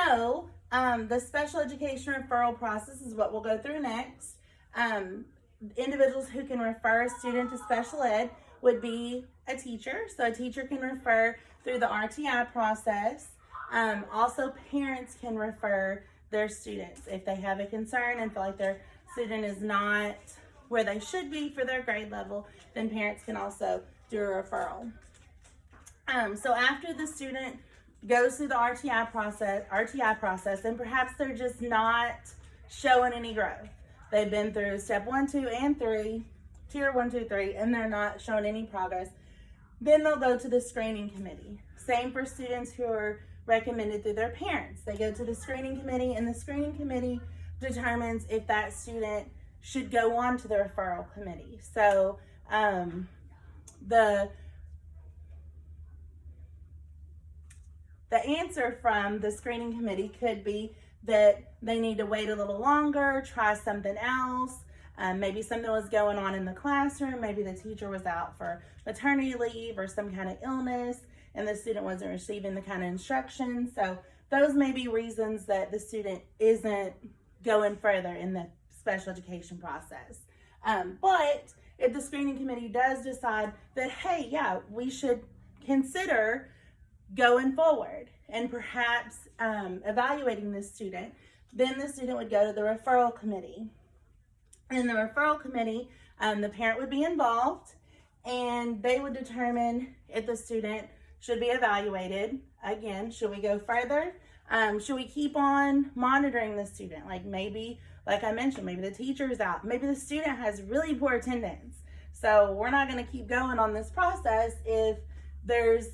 So the special education referral process is what we'll go through next. Individuals who can refer a student to special ed would be a teacher. So a teacher can refer through the RTI process. Also, parents can refer their students if they have a concern and feel like their student is not where they should be for their grade level, then parents can also do a referral. So after the student goes through the RTI process, and perhaps they're just not showing any growth. They've been through step 1, 2, and 3, tier 1, 2, 3, and they're not showing any progress. Then they'll go to the screening committee. Same for students who are recommended through their parents. They go to the screening committee, and the screening committee determines if that student should go on to the referral committee. So the answer from the screening committee could be that they need to wait a little longer, try something else. Maybe something was going on in the classroom. Maybe the teacher was out for maternity leave or some kind of illness, and the student wasn't receiving the kind of instruction. So those may be reasons that the student isn't going further in the special education process. But if the screening committee does decide that, hey, yeah, we should consider going forward and perhaps evaluating this student, then the student would go to the referral committee. In the referral committee, the parent would be involved, and they would determine if the student should be evaluated. Again, should we go further? Should we keep on monitoring the student? Like maybe, like I mentioned, maybe the teacher's out. Maybe the student has really poor attendance. So we're not going to keep going on this process if there's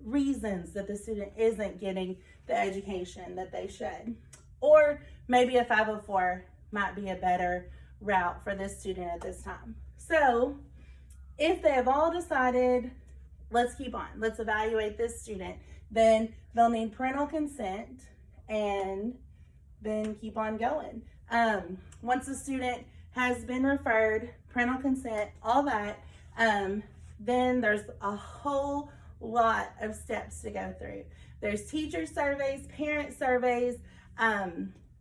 reasons that the student isn't getting the education that they should. Or maybe a 504 might be a better route for this student at this time. So if they have all decided, let's keep on, let's evaluate this student, then they'll need parental consent and then keep on going. Once the student has been referred, parental consent, all that, then there's a whole lot of steps to go through. There's teacher surveys, parent surveys.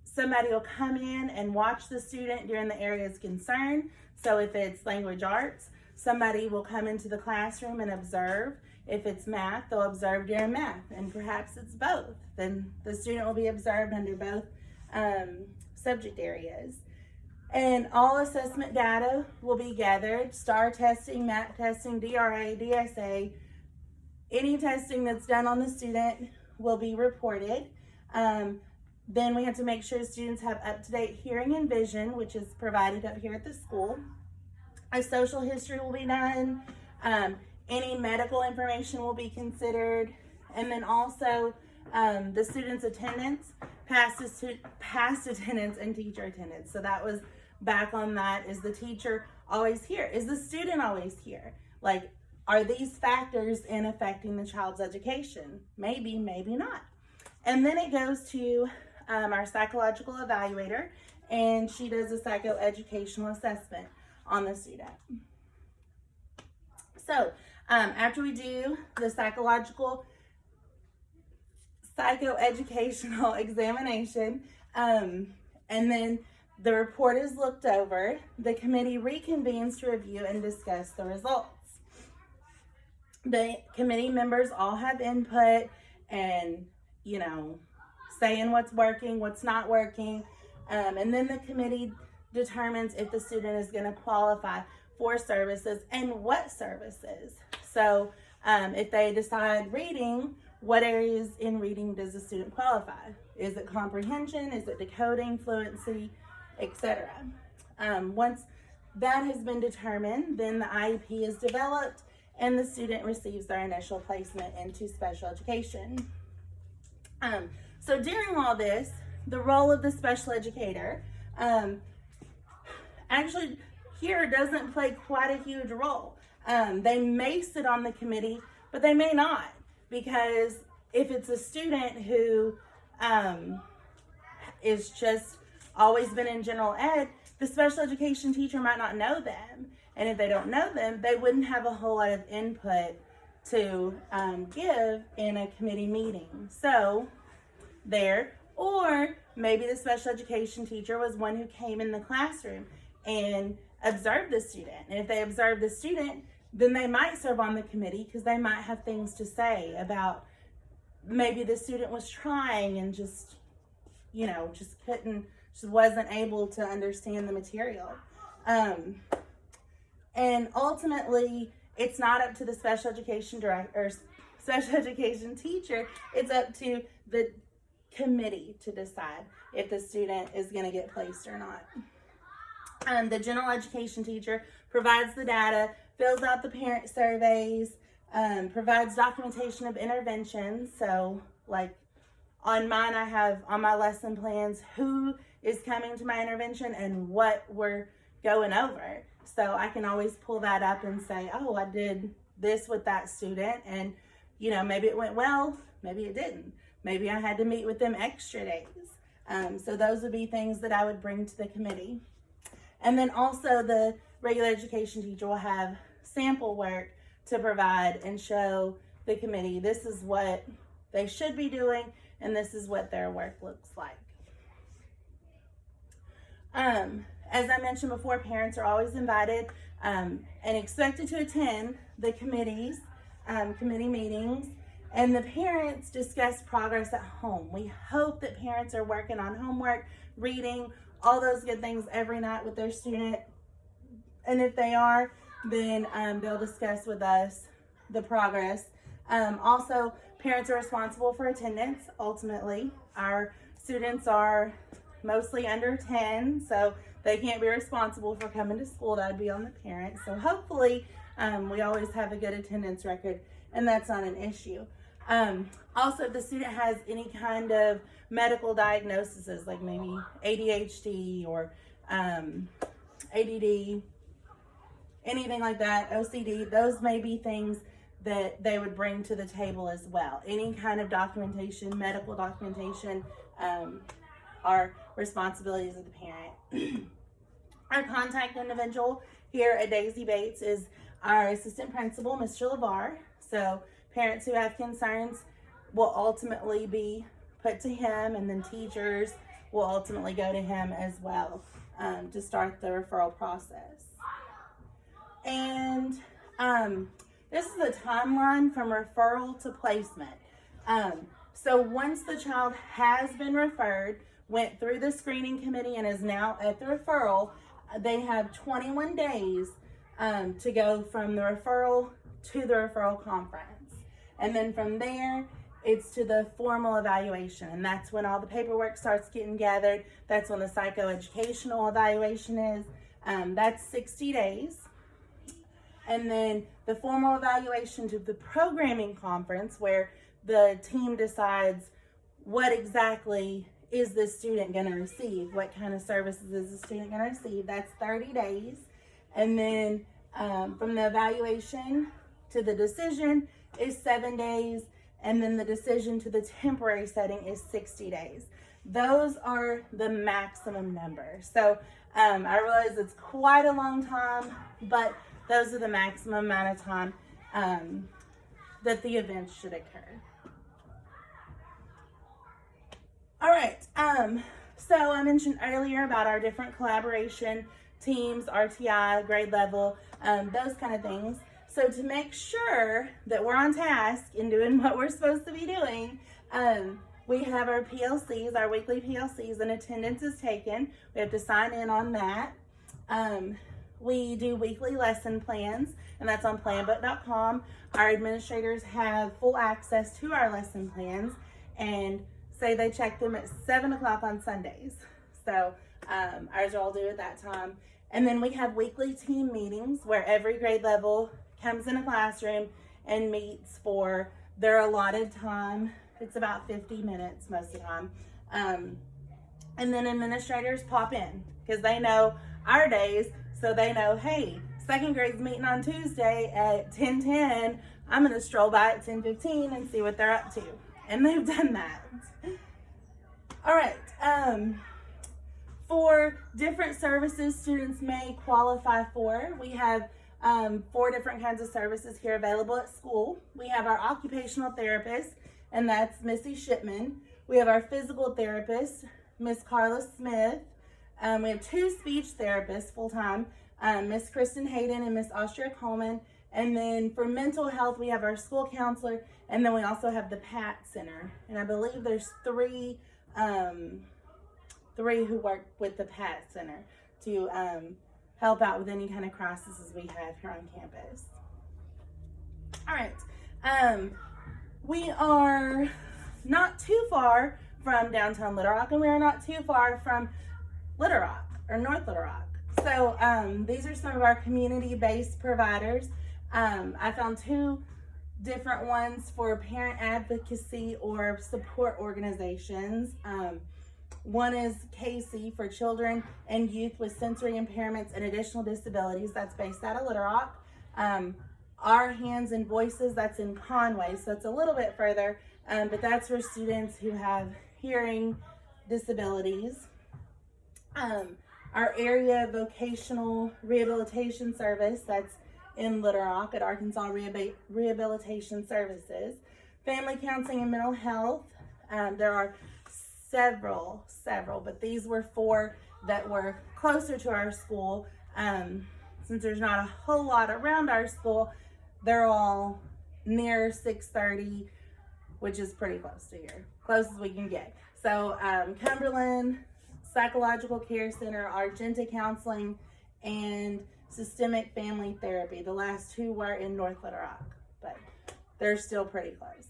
Somebody will come in and watch the student during the area's concern. So if it's language arts, somebody will come into the classroom and observe. If it's math, they'll observe during math, and perhaps it's both. Then the student will be observed under both subject areas. And all assessment data will be gathered: STAR testing, MAP testing, DRA, DSA. Any testing that's done on the student will be reported. Then we have to make sure students have up-to-date hearing and vision, which is provided up here at the school. A social history will be done. Any medical information will be considered. And then also the student's attendance, past attendance, and teacher attendance. So that was back on that. Is the teacher always here? Is the student always here? Like, are these factors in affecting the child's education? Maybe, maybe not. And then it goes to our psychological evaluator, and she does a psychoeducational assessment on the student. So after we do the psychoeducational examination, and then the report is looked over, the committee reconvenes to review and discuss the results. The committee members all have input and, saying what's working, what's not working. And then the committee determines if the student is going to qualify for services and what services. So if they decide reading, what areas in reading does the student qualify? Is it comprehension? Is it decoding, fluency, etc.? Once that has been determined, then the IEP is developed and the student receives their initial placement into special education. So during all this, the role of the special educator actually here doesn't play quite a huge role. They may sit on the committee, but they may not, because if it's a student who is just always been in general ed, the special education teacher might not know them. And if they don't know them, they wouldn't have a whole lot of input to give in a committee meeting. So there, Or maybe the special education teacher was one who came in the classroom and observed the student. And if they observed the student, then they might serve on the committee because they might have things to say about maybe the student was trying and just wasn't able to understand the material. And ultimately, it's not up to the special education director or special education teacher. It's up to the committee to decide if the student is going to get placed or not. The general education teacher provides the data, fills out the parent surveys, provides documentation of interventions. So like on mine, I have on my lesson plans who is coming to my intervention and what we're going over. So I can always pull that up and say, oh, I did this with that student, and maybe it went well, maybe it didn't. Maybe I had to meet with them extra days. So those would be things that I would bring to the committee. And then also the regular education teacher will have sample work to provide and show the committee this is what they should be doing and this is what their work looks like. As I mentioned before, parents are always invited and expected to attend the committee meetings, and the parents discuss progress at home. We hope that parents are working on homework, reading, all those good things every night with their student. And if they are, then they'll discuss with us the progress. Also, parents are responsible for attendance. Ultimately, our students are mostly under 10, so they can't be responsible for coming to school. That'd be on the parents. So hopefully we always have a good attendance record, and that's not an issue. Also, if the student has any kind of medical diagnoses, like maybe ADHD or ADD, anything like that, OCD, those may be things that they would bring to the table as well. Any kind of documentation, medical documentation, are responsibilities of the parent. Our contact individual here at Daisy Bates is our assistant principal, Mr. LeVar. So parents who have concerns will ultimately be put to him, and then teachers will ultimately go to him as well to start the referral process. And this is the timeline from referral to placement. So once the child has been referred, went through the screening committee, and is now at the referral, they have 21 days to go from the referral to the referral conference. And then from there, it's to the formal evaluation. And that's when all the paperwork starts getting gathered. That's when the psychoeducational evaluation is. That's 60 days. And then the formal evaluation to the programming conference, where the team decides what exactly is this student going to receive? What kind of services is the student going to receive? That's 30 days. And then from the evaluation to the decision is 7 days. And then the decision to the temporary setting is 60 days. Those are the maximum numbers. So I realize it's quite a long time, but those are the maximum amount of time that the event should occur. All right, so I mentioned earlier about our different collaboration teams, RTI, grade level, those kind of things. So to make sure that we're on task and doing what we're supposed to be doing, we have our PLCs, our weekly PLCs, and attendance is taken. We have to sign in on that. We do weekly lesson plans, and that's on planbook.com. Our administrators have full access to our lesson plans, and say they check them at 7 o'clock on Sundays. So ours are all due at that time. And then we have weekly team meetings where every grade level comes in a classroom and meets for their allotted time. It's about 50 minutes most of the time. And then administrators pop in because they know our days, so they know, hey, second grade's meeting on Tuesday at 10:10. I'm going to stroll by at 10:15 and see what they're up to. And they've done that. All right. For different services students may qualify for, we have 4 different kinds of services here available at school. We have our occupational therapist, and that's Missy Shipman. We have our physical therapist, Miss Carla Smith. We have 2 speech therapists full-time, Miss Kristen Hayden and Miss Austria Coleman. And then for mental health, we have our school counselor, and then we also have the PAT Center. And I believe there's 3 who work with the PAT Center to help out with any kind of crises we have here on campus. All right, we are not too far from downtown Little Rock, and we are not too far from Little Rock or North Little Rock. So these are some of our community-based providers. I found 2 different ones for parent advocacy or support organizations. One is KC for children and youth with sensory impairments and additional disabilities. That's based out of Little Rock. Our Hands and Voices, that's in Conway, so it's a little bit further, but that's for students who have hearing disabilities. Our area vocational rehabilitation service, that's in Little Rock at Arkansas Rehabilitation Services. Family counseling and mental health. There are several, but these were 4 that were closer to our school. Since there's not a whole lot around our school, they're all near 630, which is pretty close to here, close as we can get. So Cumberland Psychological Care Center, Argenta Counseling, and Systemic Family Therapy. The last 2 were in North Little Rock, but they're still pretty close.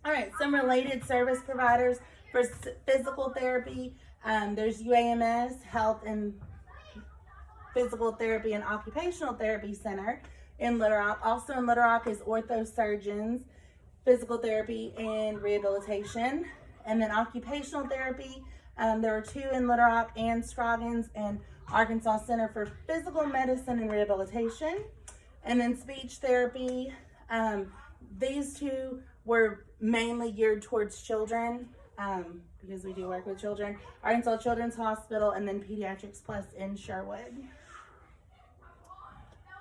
All right, some related service providers for physical therapy. There's UAMS, Health and Physical Therapy and Occupational Therapy Center in Little Rock. Also in Little Rock is Ortho Surgeons, Physical Therapy and Rehabilitation. And then Occupational Therapy, there are 2 in Little Rock and Scroggins and Arkansas Center for Physical Medicine and Rehabilitation. And then speech therapy, these 2 were mainly geared towards children, because we do work with children. Arkansas Children's Hospital, and then Pediatrics Plus in Sherwood.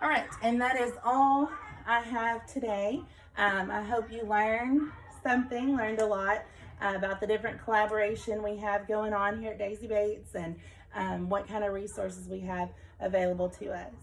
All right, and that is all I have today. I hope you learned a lot about the different collaboration we have going on here at Daisy Bates and what kind of resources we have available to us.